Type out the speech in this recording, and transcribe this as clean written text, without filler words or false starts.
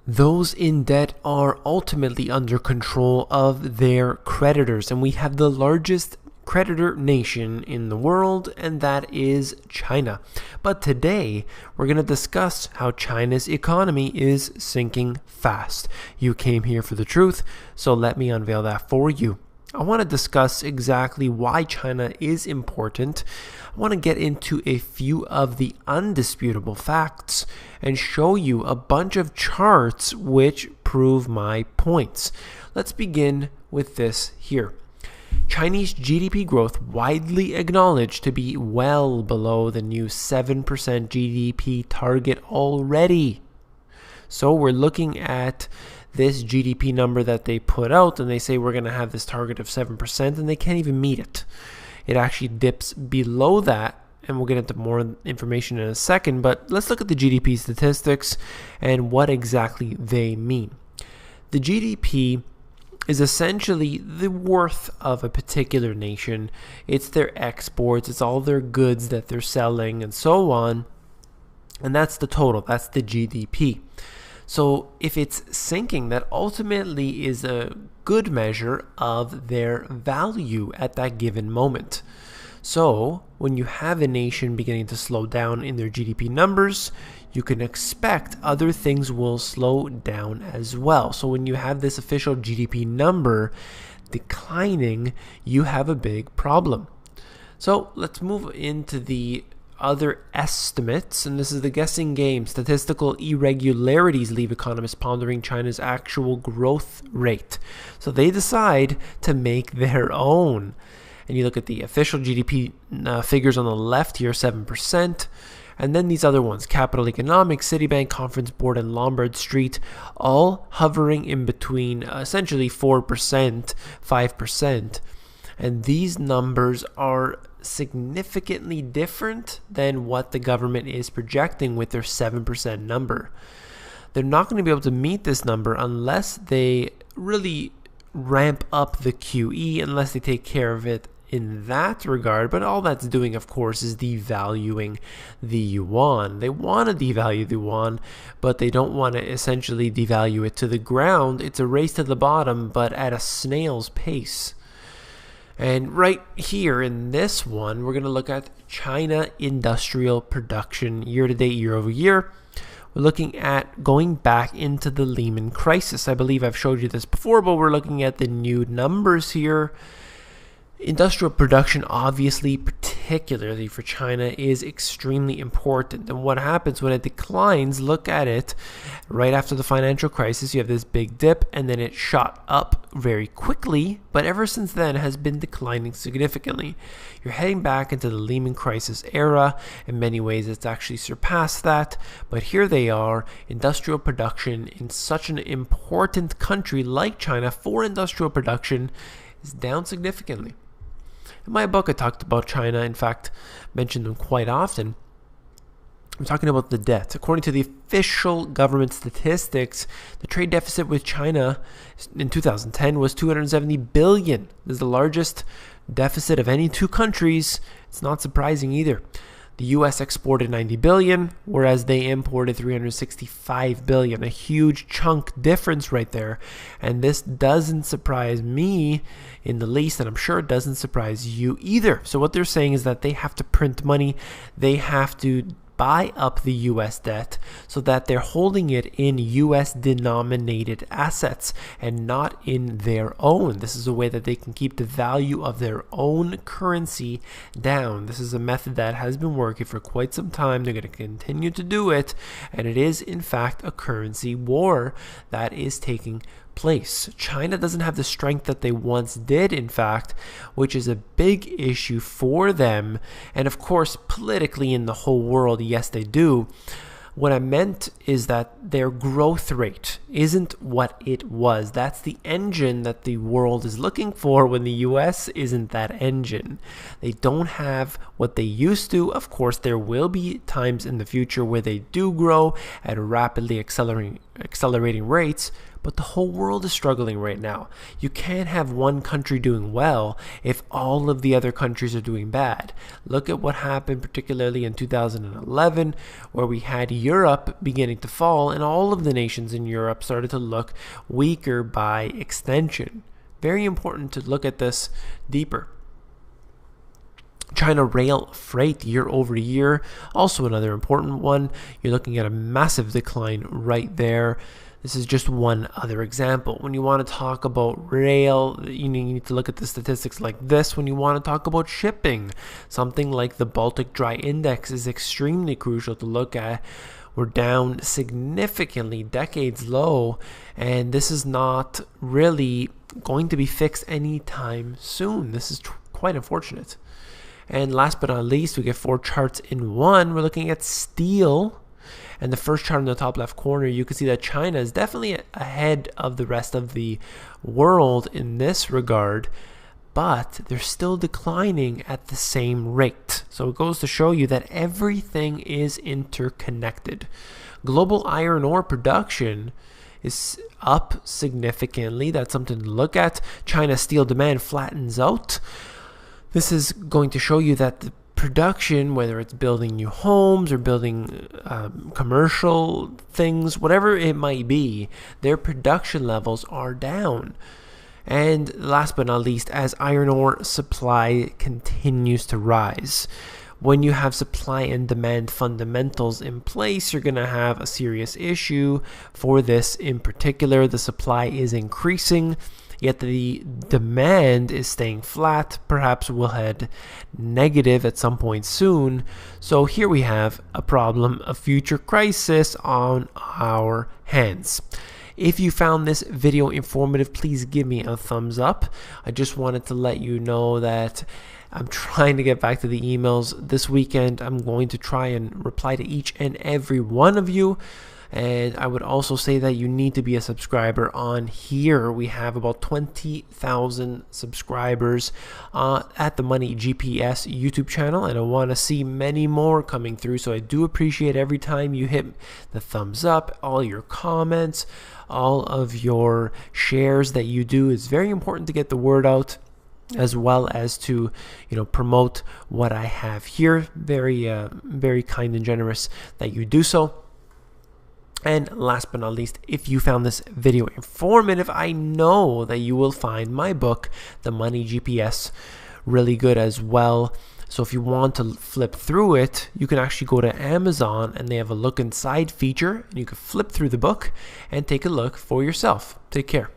Those in debt are ultimately under control of their creditors, and we have the largest creditor nation in the world, and that is China. But today, we're going to discuss how China's economy is sinking fast. You came here for the truth, so let me unveil that for you. I want to discuss exactly why China is important. I want to get into a few of the undisputable facts and show you a bunch of charts which prove my points. Let's begin with this here. Chinese GDP growth widely acknowledged to be well below the new 7% GDP target already. So we're looking at this GDP number that they put out, and they say we're going to have this target of 7%, and they can't even meet it. It actually dips below that, and we'll get into more information in a second, but let's look at the GDP statistics and what exactly they mean. The GDP is essentially the worth of a particular nation. It's their exports, it's all their goods that they're selling, and so on, and that's the total, that's the GDP. So if it's sinking, that ultimately is a good measure of their value at that given moment. So when you have a nation beginning to slow down in their GDP numbers, you can expect other things will slow down as well. So when you have this official GDP number declining, you have a big problem. So let's move into the other estimates, and this is the guessing game. Statistical irregularities leave economists pondering China's actual growth rate. So they decide to make their own. And you look at the official GDP figures on the left here, 7%. And then these other ones, Capital Economics, Citibank, Conference Board, and Lombard Street, all hovering in between essentially 4%, 5%. And these numbers are significantly different than what the government is projecting with their 7% number. They're not going to be able to meet this number unless they really ramp up the QE, unless they take care of it in that regard. But all that's doing, of course, is devaluing the yuan. They want to devalue the yuan, but they don't want to essentially devalue it to the ground. It's a race to the bottom, but at a snail's pace. And right here in this one, we're going to look at China industrial production year to date, year over year. We're looking at going back into the Lehman crisis. I believe I've showed you this before, but we're looking at the new numbers here. Industrial production, obviously, particularly for China, is extremely important. And what happens when it declines, look at it. Right after the financial crisis, you have this big dip, and then it shot up very quickly, but ever since then has been declining significantly. You're heading back into the Lehman crisis era. In many ways, it's actually surpassed that. But here they are, industrial production in such an important country like China for industrial production is down significantly. In my book, I talked about China, in fact, mentioned them quite often. I'm talking about the debt. According to the official government statistics, the trade deficit with China in 2010 was $270 billion. This is the largest deficit of any two countries. It's not surprising either. The US exported $90 billion, whereas they imported $365 billion. A huge chunk difference right there. And this doesn't surprise me in the least, and I'm sure it doesn't surprise you either. So what they're saying is that they have to print money. They have to buy up the US debt so that they're holding it in US denominated assets and not in their own. This is a way that they can keep the value of their own currency down. This is a method that has been working for quite some time. They're going to continue to do it, and it is in fact a currency war that is taking place. China doesn't have the strength that they once did, in fact, which is a big issue for them. And of course, politically in the whole world, yes, they do. What I meant is that their growth rate isn't what it was. That's the engine that the world is looking for when the US isn't that engine. They don't have what they used to. Of course, there will be times in the future where they do grow at rapidly accelerating rates, but the whole world is struggling right now. You can't have one country doing well if all of the other countries are doing bad. Look at what happened particularly in 2011, where we had Europe beginning to fall and all of the nations in Europe started to look weaker by extension. Very important to look at this deeper. China rail freight year over year, also another important one. You're looking at a massive decline right there. This is just one other example. When you want to talk about rail, you need to look at the statistics like this. When you want to talk about shipping, something like the Baltic Dry Index is extremely crucial to look at. We're down significantly, decades low, and this is not really going to be fixed anytime soon. This is quite unfortunate. And last but not least, we get 4 charts in one. We're looking at steel. And the first chart in the top left corner, you can see that China is definitely ahead of the rest of the world in this regard, but they're still declining at the same rate. So it goes to show you that everything is interconnected. Global iron ore production is up significantly. That's something to look at. China's steel demand flattens out. This is going to show you that the production, whether it's building new homes or building commercial things, whatever it might be, their production levels are down. And last but not least, as iron ore supply continues to rise, when you have supply and demand fundamentals in place, you're going to have a serious issue. For this in particular, the supply is increasing, yet the demand is staying flat. Perhaps we'll head negative at some point soon. So here we have a problem, a future crisis on our hands. If you found this video informative, please give me a thumbs up. I just wanted to let you know that I'm trying to get back to the emails this weekend. I'm going to try and reply to each and every one of you. And I would also say that you need to be a subscriber on here. We have about 20,000 subscribers at the Money GPS YouTube channel, and I want to see many more coming through. So I do appreciate every time you hit the thumbs up, all your comments, all of your shares that you do. Is very important to get the word out, as well as to promote what I have here. Very kind and generous that you do so. And last but not least, if you found this video informative, I know that you will find my book, The Money GPS, really good as well. So if you want to flip through it, you can actually go to Amazon and they have a look inside feature, and you can flip through the book and take a look for yourself. Take care.